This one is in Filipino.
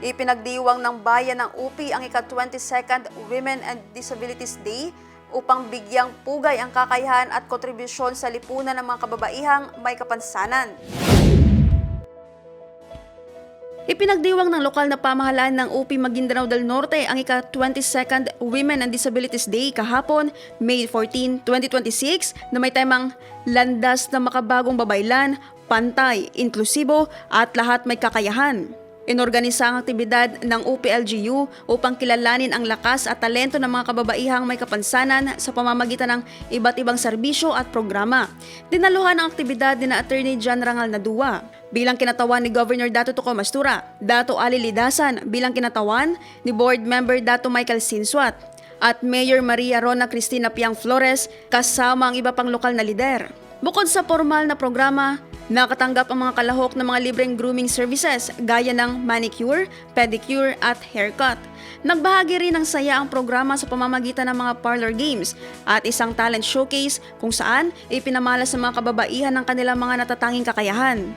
Ipinagdiwang ng bayan ng UP ang ika-22nd Women and Disabilities Day upang bigyang pugay ang kakayahan at kontribusyon sa lipunan ng mga kababaihang may kapansanan. Ipinagdiwang ng lokal na pamahalaan ng UP Maguindanao del Norte ang ika-22nd Women and Disabilities Day kahapon, May 14, 2026 na may temang Landas na Makabagong Babaylan, Pantay, Inklusibo at Lahat May Kakayahan. Inorganisa ang aktibidad ng UP-LGU upang kilalanin ang lakas at talento ng mga kababaihang may kapansanan sa pamamagitan ng iba't ibang serbisyo at programa. Dinaluhan ang aktibidad ni Attorney John Rangal Nadua bilang kinatawan ni Governor Dato Tuco Mastura, Dato Ali Lidasan bilang kinatawan ni Board Member Dato Michael Sinswat at Mayor Maria Rona Cristina Piang Flores kasama ang iba pang lokal na lider. Bukod sa formal na programa, nakatanggap ang mga kalahok ng mga libreng grooming services gaya ng manicure, pedicure at haircut. Nagbahagi rin ng saya ang programa sa pamamagitan ng mga parlor games at isang talent showcase kung saan ipinamalas sa mga kababaihan ng kanilang mga natatanging kakayahan.